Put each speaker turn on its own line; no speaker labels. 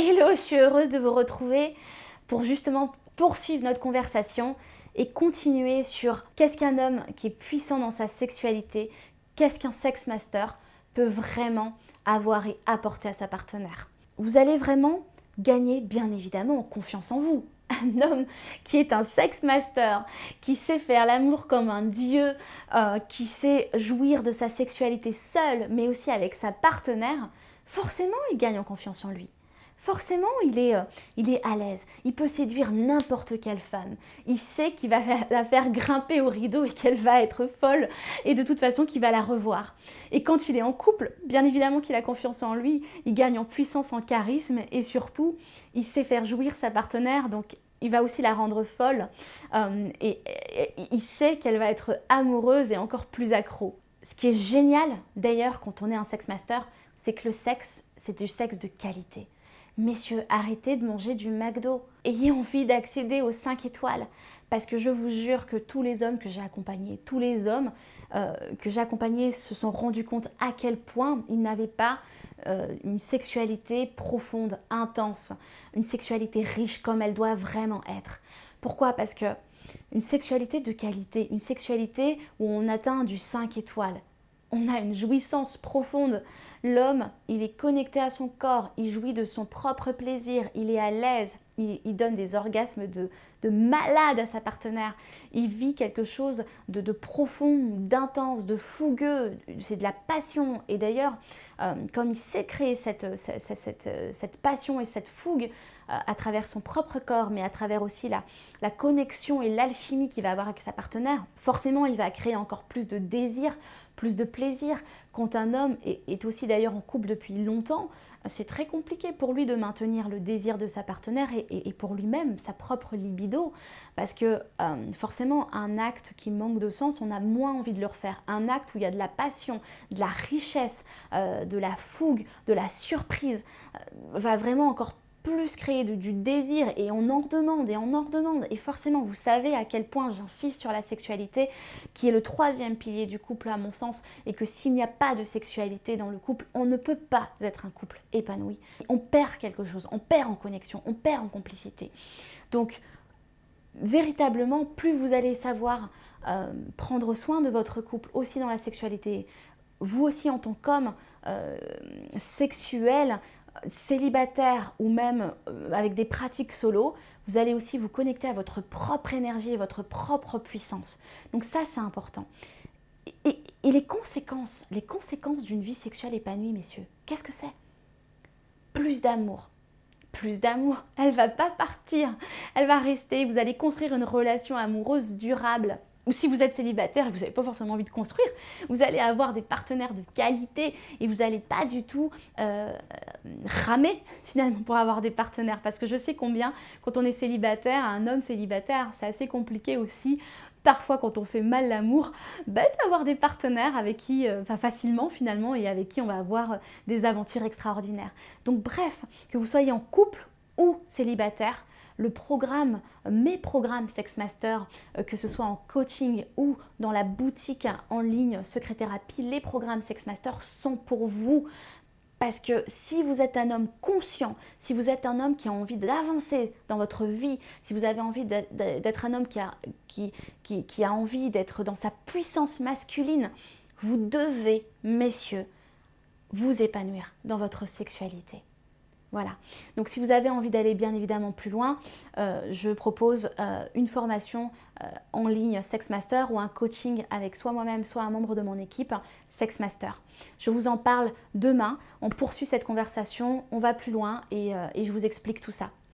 Hello, je suis heureuse de vous retrouver pour justement poursuivre notre conversation et continuer sur qu'est-ce qu'un homme qui est puissant dans sa sexualité, qu'est-ce qu'un sex master peut vraiment avoir et apporter à sa partenaire. Vous allez vraiment gagner bien évidemment en confiance en vous. Un homme qui est un sex master, qui sait faire l'amour comme un dieu, qui sait jouir de sa sexualité seul, mais aussi avec sa partenaire, forcément il gagne en confiance en lui. Forcément, il est à l'aise. Il peut séduire n'importe quelle femme. Il sait qu'il va la faire grimper au rideau et qu'elle va être folle et de toute façon qu'il va la revoir. Et quand il est en couple, bien évidemment qu'il a confiance en lui, il gagne en puissance, en charisme et surtout, il sait faire jouir sa partenaire, donc il va aussi la rendre folle et il sait qu'elle va être amoureuse et encore plus accro. Ce qui est génial d'ailleurs quand on est un sex master, c'est que le sexe, c'est du sexe de qualité. Messieurs, arrêtez de manger du McDo. Ayez envie d'accéder aux 5 étoiles. Parce que je vous jure que tous les hommes que j'ai accompagnés, tous les hommes que j'ai accompagnés se sont rendus compte à quel point ils n'avaient pas une sexualité profonde, intense, une sexualité riche comme elle doit vraiment être. Pourquoi ? Parce que une sexualité de qualité, une sexualité où on atteint du 5 étoiles, on a une jouissance profonde. L'homme, il est connecté à son corps, il jouit de son propre plaisir, il est à l'aise, il donne des orgasmes de malade à sa partenaire. Il vit quelque chose de profond, d'intense, de fougueux, c'est de la passion. Et d'ailleurs, comme il sait créer cette passion et cette fougue à travers son propre corps, mais à travers aussi la connexion et l'alchimie qu'il va avoir avec sa partenaire, forcément, il va créer encore plus de désir, plus de plaisir. Quand un homme est aussi d'ailleurs en couple depuis longtemps, c'est très compliqué pour lui de maintenir le désir de sa partenaire et pour lui-même, sa propre libido, parce que forcément, un acte qui manque de sens, on a moins envie de le refaire. Un acte où il y a de la passion, de la richesse, de la fougue, de la surprise, va vraiment encore plus créer du désir et on en redemande et on en redemande. Et forcément, vous savez à quel point j'insiste sur la sexualité, qui est le 3e pilier du couple à mon sens, et que s'il n'y a pas de sexualité dans le couple, on ne peut pas être un couple épanoui. On perd quelque chose, on perd en connexion, on perd en complicité. Donc, véritablement, plus vous allez savoir prendre soin de votre couple, aussi dans la sexualité, vous aussi en tant qu'homme sexuel, célibataire ou même avec des pratiques solo, vous allez aussi vous connecter à votre propre énergie et votre propre puissance. Donc ça, c'est important. Et les conséquences d'une vie sexuelle épanouie, messieurs, qu'est-ce que c'est ? Plus d'amour. Plus d'amour, elle va pas partir, elle va rester, vous allez construire une relation amoureuse durable. Ou si vous êtes célibataire et vous n'avez pas forcément envie de construire, vous allez avoir des partenaires de qualité et vous n'allez pas du tout ramer finalement pour avoir des partenaires. Parce que je sais combien, quand on est célibataire, un homme célibataire, c'est assez compliqué aussi, parfois quand on fait mal l'amour, d'avoir des partenaires avec qui, facilement finalement, et avec qui on va avoir des aventures extraordinaires. Donc bref, que vous soyez en couple ou célibataire, mes programmes Sex Master, que ce soit en coaching ou dans la boutique en ligne Secret Thérapie, les programmes Sex Master sont pour vous. Parce que si vous êtes un homme conscient, si vous êtes un homme qui a envie d'avancer dans votre vie, si vous avez envie d'être un homme qui a envie d'être dans sa puissance masculine, vous devez, messieurs, vous épanouir dans votre sexualité. Voilà. Donc si vous avez envie d'aller bien évidemment plus loin, je propose une formation en ligne Sex Master ou un coaching avec soit moi-même, soit un membre de mon équipe Sex Master. Je vous en parle demain. On poursuit cette conversation, on va plus loin et je vous explique tout ça.